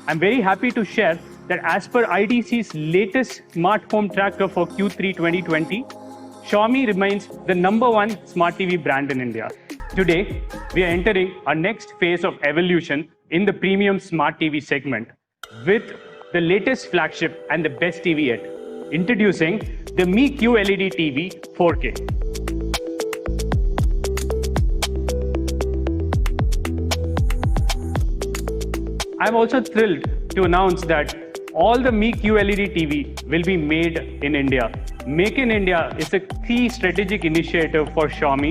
I'm very happy to share that as per IDC's latest smart home tracker for Q3 2020, Xiaomi remains the #1 smart TV brand in India. Today, we are entering our next phase of evolution in the premium smart TV segment with the latest flagship and the best TV yet. Introducing the Mi QLED TV 4K. I'm also thrilled to announce that all the Mi QLED TV will be made in India. Make in India is a key strategic initiative for Xiaomi.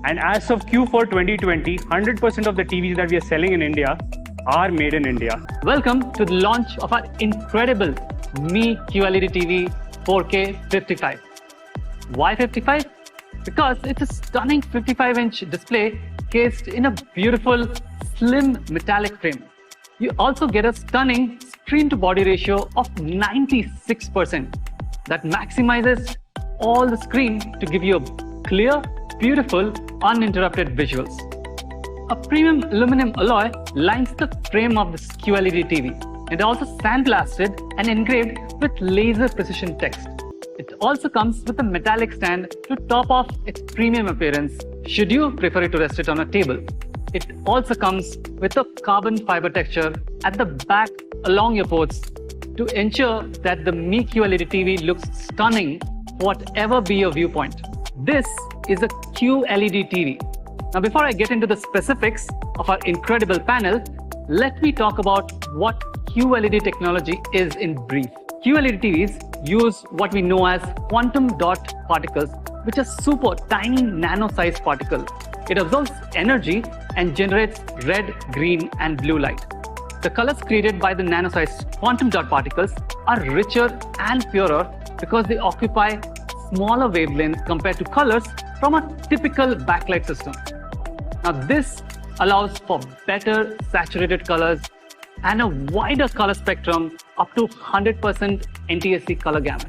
And as of Q4 2020, 100% of the TVs that we are selling in India are made in India. Welcome to the launch of our incredible Mi QLED TV 4K 55. Why 55? Because it's a stunning 55-inch display cased in a beautiful, slim metallic frame. You also get a stunning screen-to-body ratio of 96% that maximizes all the screen to give you a clear, beautiful, uninterrupted visuals. A premium aluminum alloy lines the frame of this QLED TV. It also sandblasted and engraved with laser precision text. It also comes with a metallic stand to top off its premium appearance, should you prefer to rest it on a table. It also comes with a carbon fiber texture at the back along your ports to ensure that the Mi QLED TV looks stunning, whatever be your viewpoint. This is a QLED TV. Now, before I get into the specifics of our incredible panel, let me talk about what QLED technology is in brief. QLED TVs use what we know as quantum dot particles, which are super tiny nano-sized particles. It absorbs energy and generates red, green, and blue light. The colors created by the nano-sized quantum dot particles are richer and purer because they occupy smaller wavelengths compared to colors from a typical backlight system. Now, this allows for better saturated colors and a wider color spectrum up to 100% NTSC color gamut.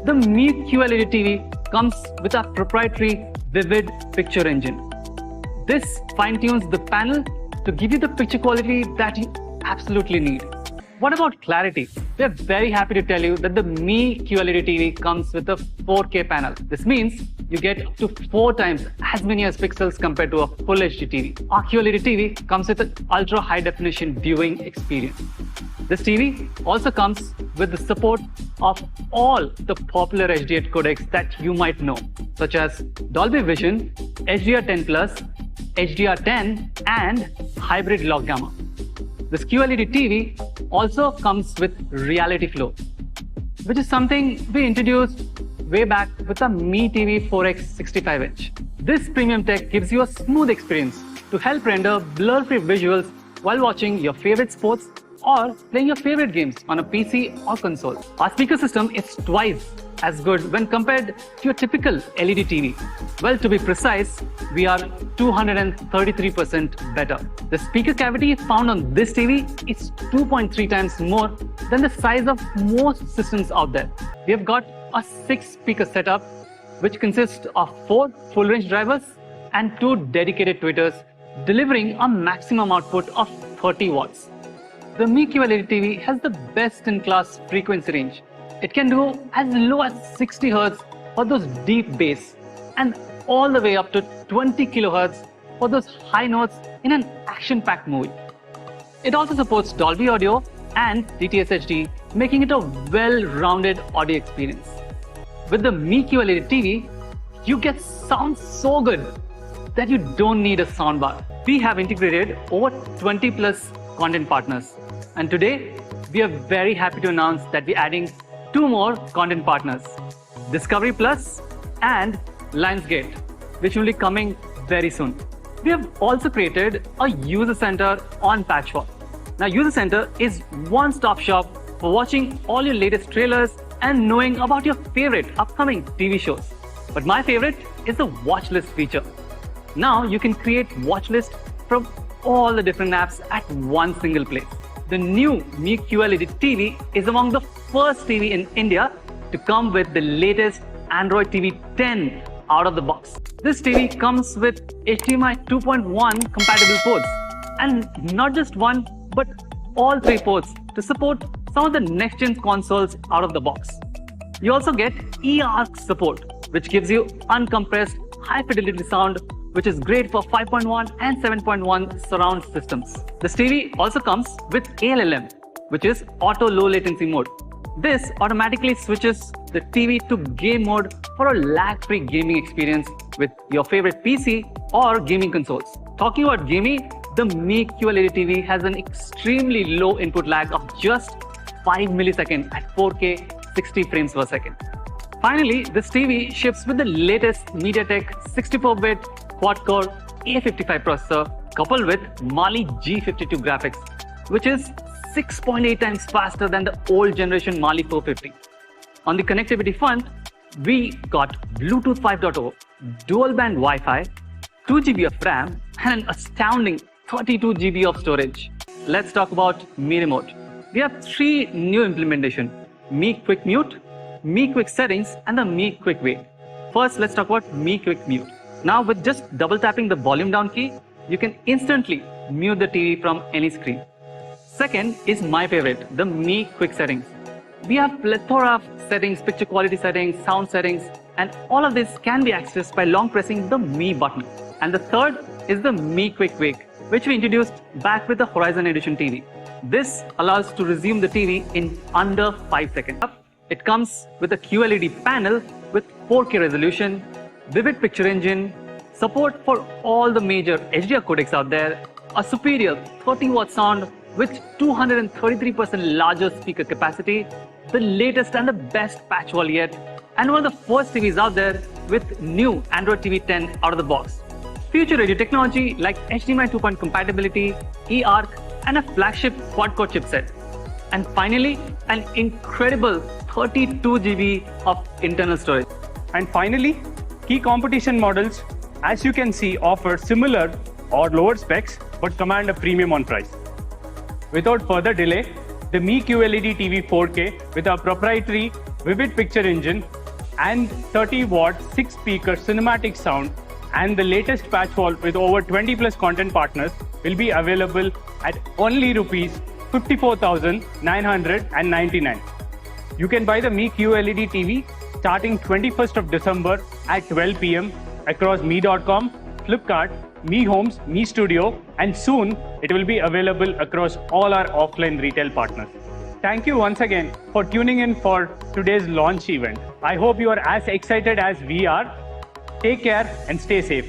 The Mi QLED TV comes with a proprietary Vivid Picture Engine. This fine-tunes the panel to give you the picture quality that you absolutely need. What about clarity? We are very happy to tell you that the Mi QLED TV comes with a 4K panel. This means you get up to 4 times as many as pixels compared to a full HD TV. Our QLED TV comes with an ultra high definition viewing experience. This TV also comes with the support of all the popular HDR codecs that you might know, such as Dolby Vision, HDR10+, HDR10, and Hybrid Log Gamma. This QLED TV also comes with Reality Flow, which is something we introduced way back with the Mi TV 4X 65-inch. This premium tech gives you a smooth experience to help render blur-free visuals while watching your favorite sports or playing your favorite games on a PC or console. Our speaker system is twice as good when compared to your typical LED TV. Well, to be precise, we are 233% better. The speaker cavity found on this TV is 2.3 times more than the size of most systems out there. We have got a 6-speaker setup, which consists of 4 full-range drivers and 2 dedicated tweeters, delivering a maximum output of 30 watts. The Mi QLED TV has the best-in-class frequency range. It can do as low as 60 Hz for those deep bass and all the way up to 20 kHz for those high notes in an action-packed movie. It also supports Dolby Audio and DTS HD, making it a well-rounded audio experience. With the Mi QLED TV, you get sound so good that you don't need a soundbar. We have integrated over 20 plus content partners. And today, we are very happy to announce that we're adding 2 more content partners, Discovery Plus and Lionsgate, which will be coming very soon. We have also created a user center on Patchwork. Now, User Center is one-stop shop for watching all your latest trailers and knowing about your favorite upcoming TV shows. But my favorite is the watch list feature. Now you can create watch lists from all the different apps at one single place. The new Mi QLED TV is among the first TV in India to come with the latest Android TV 10 out of the box. This TV comes with HDMI 2.1 compatible ports, and not just one, but all 3 ports to support some of the next-gen consoles out of the box. You also get eARC support, which gives you uncompressed, high-fidelity sound, which is great for 5.1 and 7.1 surround systems. This TV also comes with ALLM, which is Auto Low Latency Mode. This automatically switches the TV to game mode for a lag-free gaming experience with your favorite PC or gaming consoles. Talking about gaming, the Mi QLED TV has an extremely low input lag of just 5 milliseconds at 4K 60 frames per second. Finally, this TV ships with the latest MediaTek 64-bit quad-core A55 processor coupled with Mali G52 graphics, which is 6.8 times faster than the old generation Mali 450. On the connectivity front, we got Bluetooth 5.0, dual band Wi-Fi, 2 GB of RAM, and an astounding 32 GB of storage. Let's talk about Mi Remote. We have 3 new implementations: Mi Quick Mute, Mi Quick Settings, and the Mi Quick Wait. First, let's talk about Mi Quick Mute. Now, with just double tapping the volume down key, you can instantly mute the TV from any screen. Second is my favorite, the Mi Quick Settings. We have plethora of settings, picture quality settings, sound settings, and all of this can be accessed by long pressing the Mi button. And the third is the Mi Quick Wake, which we introduced back with the Horizon Edition TV. This allows to resume the TV in under 5 seconds. It comes with a QLED panel with 4K resolution, vivid picture engine, support for all the major HDR codecs out there, a superior 30-watt sound with 233% larger speaker capacity, the latest and the best patch wall yet, and one of the first TVs out there with new Android TV 10 out of the box. Future radio technology like HDMI 2.0 compatibility, eARC, and a flagship quad-core chipset. And finally, an incredible 32 GB of internal storage. And finally, key competition models, as you can see, offer similar or lower specs but command a premium on price. Without further delay, the Mi QLED TV 4K with our proprietary Vivid Picture Engine and 30-watt 6-speaker cinematic sound and the latest patch wall with over 20 plus content partners will be available at only rupees 54,999. You can buy the Mi QLED TV starting 21st of December at 12 p.m. across Mi.com, Flipkart, Mi Homes, Mi Studio, and soon it will be available across all our offline retail partners. Thank you once again for tuning in for today's launch event. I hope you are as excited as we are. Take care and stay safe.